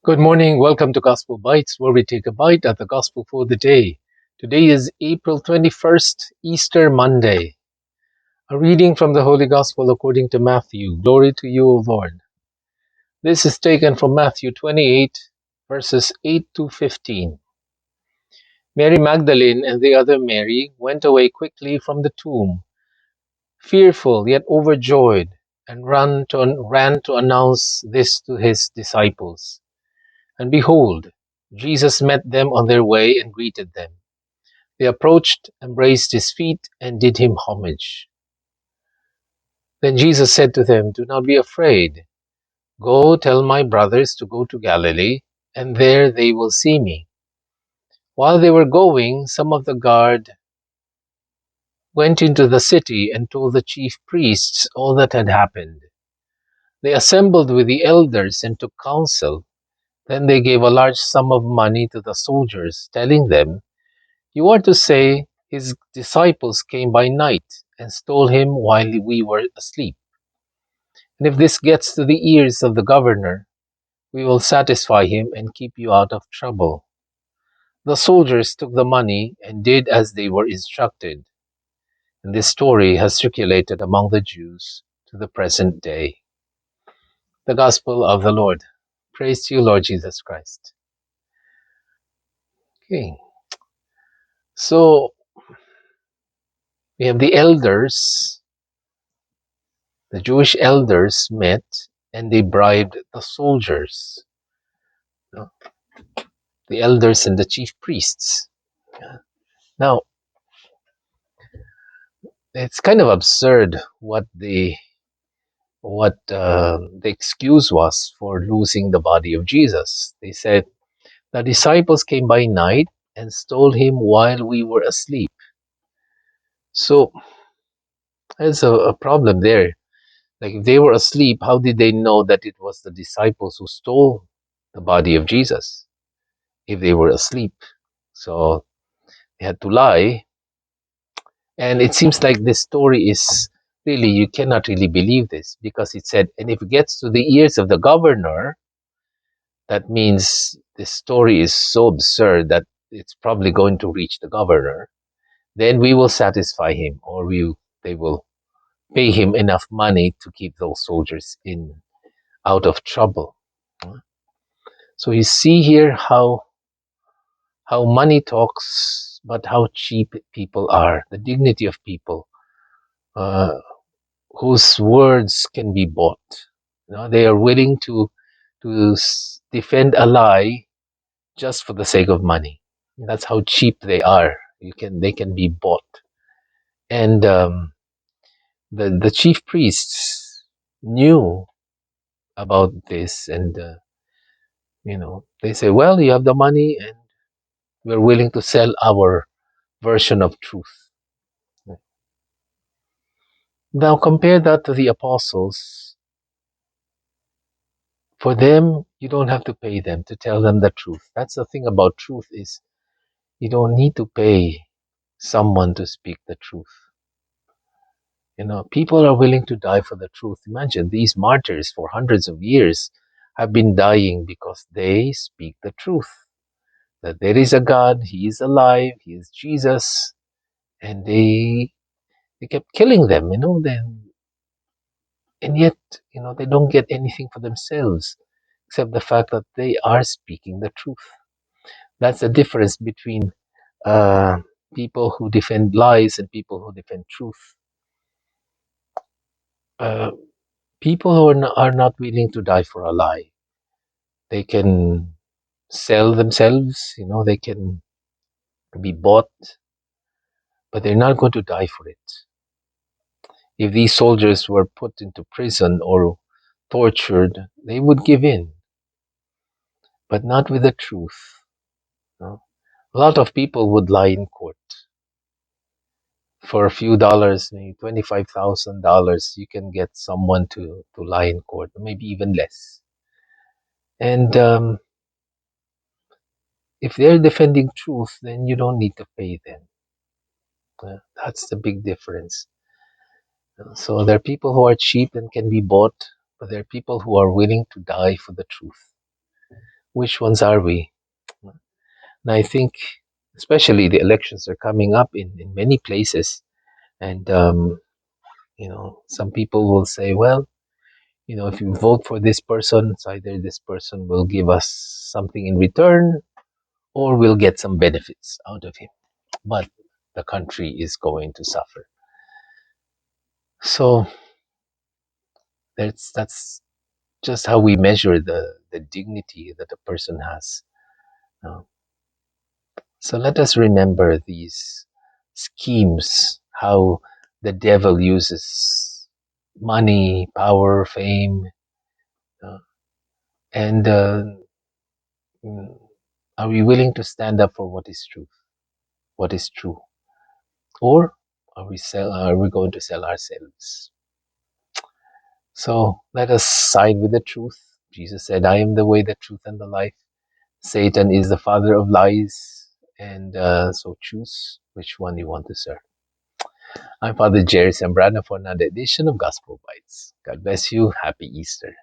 Good morning. Welcome to Gospel Bytes, where we take a bite at the Gospel for the day. Today is April 21st, Easter Monday. A reading from the Holy Gospel according to Matthew. Glory to you, O Lord. This is taken from Matthew 28, verses 8 to 15. Mary Magdalene and the other Mary went away quickly from the tomb, fearful yet overjoyed, and ran to announce this to his disciples. And behold, Jesus met them on their way and greeted them. They approached, embraced his feet, and did him homage. Then Jesus said to them, "Do not be afraid. Go tell my brothers to go to Galilee, and there they will see me." While they were going, some of the guard went into the city and told the chief priests all that had happened. They assembled with the elders and took counsel. Then they gave a large sum of money to the soldiers, telling them, "You are to say, his disciples came by night and stole him while we were asleep. And if this gets to the ears of the governor, we will satisfy him and keep you out of trouble." The soldiers took the money and did as they were instructed. And this story has circulated among the Jews to the present day. The Gospel of the Lord. Praise to you, Lord Jesus Christ. Okay, so we have the Jewish elders met and they bribed the soldiers, you know, the elders and the chief priests. Now, it's kind of absurd what the excuse was for losing the body of Jesus. They said, "The disciples came by night and stole him while we were asleep." So there's a problem there. Like, if they were asleep, how did they know that it was the disciples who stole the body of Jesus if they were asleep? So they had to lie. And it seems like this story is really, you cannot really believe this, because it said, "And if it gets to the ears of the governor," that means this story is so absurd that it's probably going to reach the governor. "Then we will satisfy him, or they will pay him enough money to keep those soldiers out of trouble." So you see here how money talks, but how cheap people are. The dignity of people, uh, whose words can be bought. They are willing to defend a lie just for the sake of money. That's how cheap they are. They can be bought. And the chief priests knew about this, and they say, "Well, you have the money, and we're willing to sell our version of truth." Now compare that to the apostles. For them, you don't have to pay them to tell them the truth. That's the thing about truth, is you don't need to pay someone to speak the truth. People are willing to die for the truth. Imagine these martyrs for hundreds of years have been dying because they speak the truth. That there is a God, He is alive, He is Jesus, and they kept killing them, and yet, they don't get anything for themselves except the fact that they are speaking the truth. That's the difference between uh, people who defend lies and people who defend truth. Uh, People who are not willing to die for a lie, they can sell themselves, they can be bought, but they're not going to die for it. If these soldiers were put into prison or tortured, they would give in, but not with the truth. A lot of people would lie in court. For a few dollars, maybe $25,000, you can get someone to lie in court, maybe even less. And if they're defending truth, then you don't need to pay them. That's the big difference. So there are people who are cheap and can be bought, but there are people who are willing to die for the truth. Which ones are we? And I think, especially the elections are coming up in many places, and some people will say, well, if you vote for this person, it's either this person will give us something in return, or we'll get some benefits out of him. But the country is going to suffer. So that's just how we measure the dignity that a person has. Uh, so let us remember these schemes, how the devil uses money, power, fame, uh, and mm, are we willing to stand up for what is true? What is true? Or are we going to sell ourselves? So let us side with the truth. Jesus said, I am the way, the truth, and the life. Satan is the father of lies, and so choose which one you want to serve. I'm Father Jerry Sembrano for another edition of Gospel Bites. God bless you. Happy Easter.